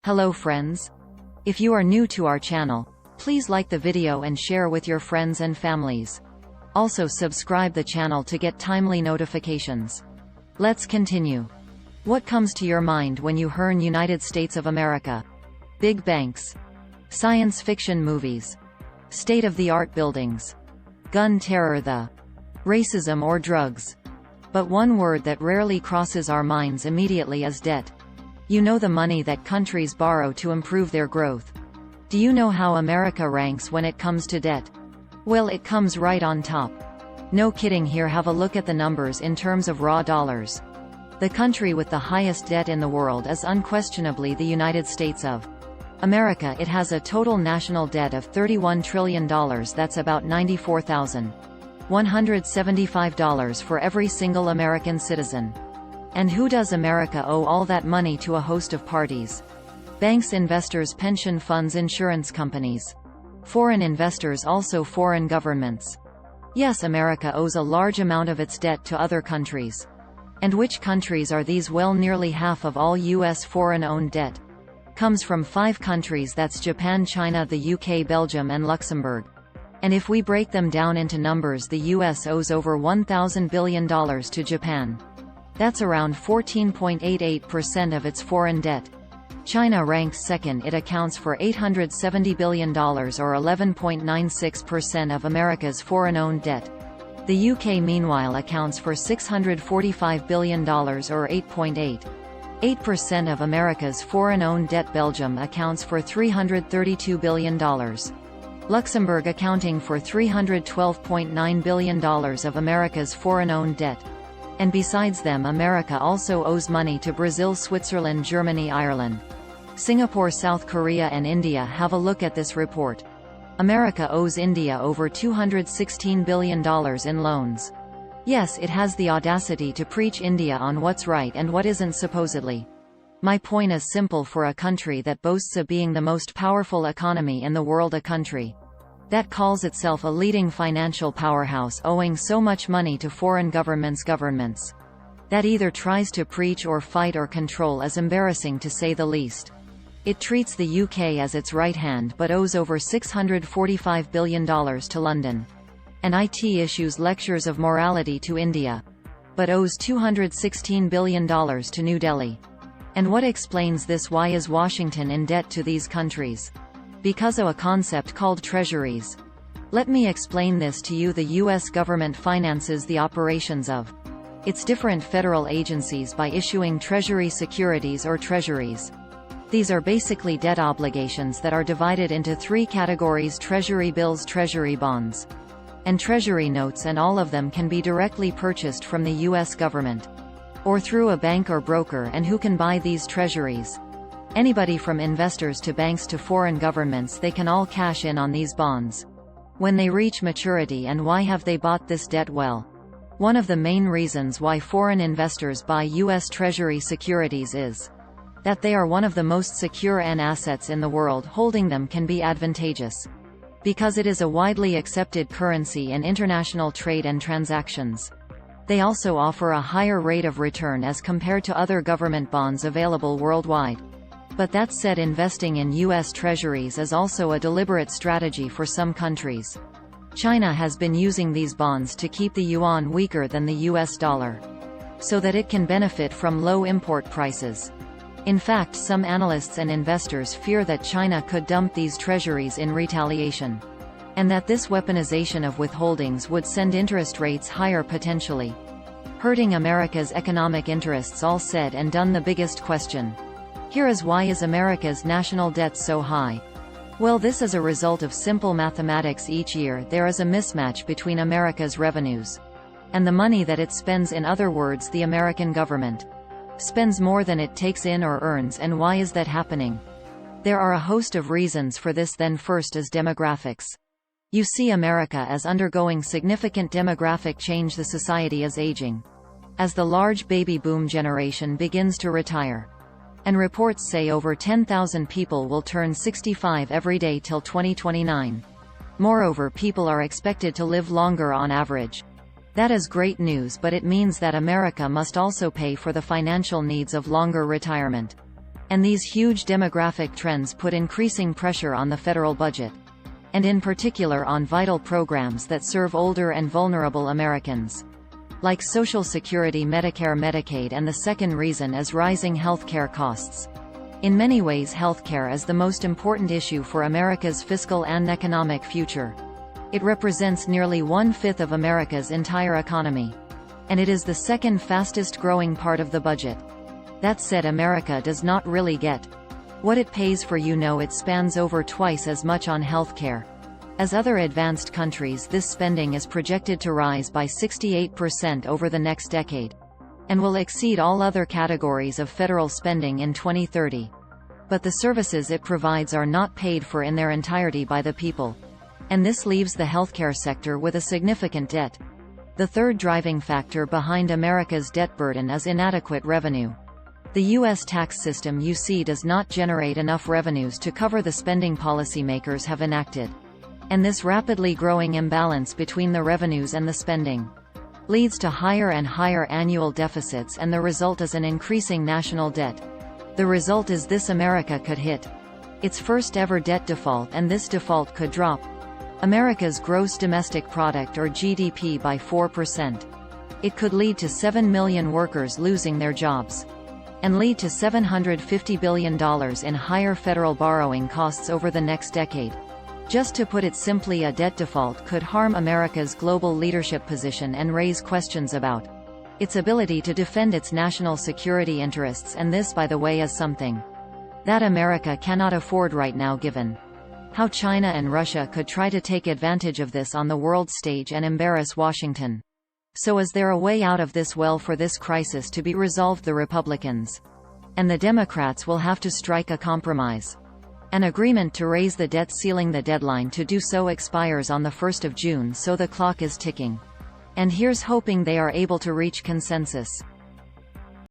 Hello friends. If you are new to our channel, please like the video and share with your friends and families. Also subscribe the channel to get timely notifications. Let's continue. What comes to your mind when you hear United States of America? Big banks, science fiction movies, state-of-the-art buildings, gun terror, the racism or drugs. But one word that rarely crosses our minds immediately is debt. You know, the money that countries borrow to improve their growth. Do you know how America ranks when it comes to debt? Well, it comes right on top. No kidding here, have a look at the numbers in terms of raw dollars. The country with the highest debt in the world is unquestionably the United States of America. It has a total national debt of $31 trillion. That's about $94,175 for every single American citizen. And who does America owe all that money to? A host of parties. Banks, investors, pension funds, insurance companies. Foreign investors, also foreign governments. Yes, America owes a large amount of its debt to other countries. And which countries are these? Well, nearly half of all U.S. foreign-owned debt comes from 5 countries. That's Japan, China, the UK, Belgium and Luxembourg. And if we break them down into numbers, the U.S. owes over $1,000 billion to Japan. That's around 14.88% of its foreign debt. China ranks second. It accounts for $870 billion or 11.96% of America's foreign-owned debt. The UK meanwhile accounts for $645 billion or 8.88% of America's foreign-owned debt. Belgium accounts for $332 billion. Luxembourg accounting for $312.9 billion of America's foreign-owned debt. And besides them, America also owes money to Brazil, Switzerland, Germany, Ireland, Singapore, South Korea and India. Have a look at this report. America owes India over $216 billion in loans. Yes, it has the audacity to preach India on what's right and what isn't, supposedly. My point is simple: for a country that boasts of being the most powerful economy in the world, a country that calls itself a leading financial powerhouse, owing so much money to foreign governments that either tries to preach or fight or control, is embarrassing to say the least. It treats the UK as its right hand but owes over $645 billion to London. And it issues lectures of morality to India, but owes $216 billion to New Delhi. And what explains this? Why is Washington in debt to these countries? Because of a concept called treasuries. Let me explain this to you. The U.S. government finances the operations of its different federal agencies by issuing treasury securities or treasuries. These are basically debt obligations that are divided into 3 categories: treasury bills, treasury bonds, and treasury notes, and all of them can be directly purchased from the U.S. government or through a bank or broker. And who can buy these treasuries? Anybody from investors to banks to foreign governments. They can all cash in on these bonds when they reach maturity. And why have they bought this debt? Well, one of the main reasons why foreign investors buy U.S. Treasury securities is that they are one of the most secure and assets in the world. Holding them can be advantageous because it is a widely accepted currency in international trade and transactions. They also offer a higher rate of return as compared to other government bonds available worldwide. But that said, investing in U.S. treasuries is also a deliberate strategy for some countries. China has been using these bonds to keep the yuan weaker than the U.S. dollar, so that it can benefit from low import prices. In fact, some analysts and investors fear that China could dump these treasuries in retaliation, and that this weaponization of withholdings would send interest rates higher, potentially hurting America's economic interests. All said and done, the biggest question here is, why is America's national debt so high? Well, this is a result of simple mathematics. Each year there is a mismatch between America's revenues and the money that it spends. In other words, the American government spends more than it takes in or earns. And why is that happening? There are a host of reasons for this. Then first is demographics. You see, America is undergoing significant demographic change. The society is aging as the large baby boom generation begins to retire. And reports say over 10,000 people will turn 65 every day till 2029. Moreover, people are expected to live longer on average. That is great news, but it means that America must also pay for the financial needs of longer retirement. And these huge demographic trends put increasing pressure on the federal budget, and in particular on vital programs that serve older and vulnerable Americans, like Social Security, Medicare, Medicaid, and the second reason is rising healthcare costs. In many ways, healthcare is the most important issue for America's fiscal and economic future. It represents nearly 1/5 of America's entire economy, and it is the second fastest growing part of the budget. That said, America does not really get what it pays for. It spends over twice as much on healthcare as other advanced countries. This spending is projected to rise by 68% over the next decade, and will exceed all other categories of federal spending in 2030. But the services it provides are not paid for in their entirety by the people, and this leaves the healthcare sector with a significant debt. The third driving factor behind America's debt burden is inadequate revenue. The U.S. tax system does not generate enough revenues to cover the spending policymakers have enacted, and this rapidly growing imbalance between the revenues and the spending leads to higher and higher annual deficits, and the result is an increasing national debt. The result is this: America could hit its first ever debt default, and this default could drop America's gross domestic product or GDP by 4%. It could lead to 7 million workers losing their jobs, and lead to $750 billion in higher federal borrowing costs over the next decade. Just to put it simply, a debt default could harm America's global leadership position and raise questions about its ability to defend its national security interests, and this, by the way, is something that America cannot afford right now, given how China and Russia could try to take advantage of this on the world stage and embarrass Washington. So is there a way out of this? Well, for this crisis to be resolved, the Republicans and the Democrats will have to strike a compromise, an agreement to raise the debt ceiling. The deadline to do so expires on the 1st of June, so the clock is ticking. And here's hoping they are able to reach consensus.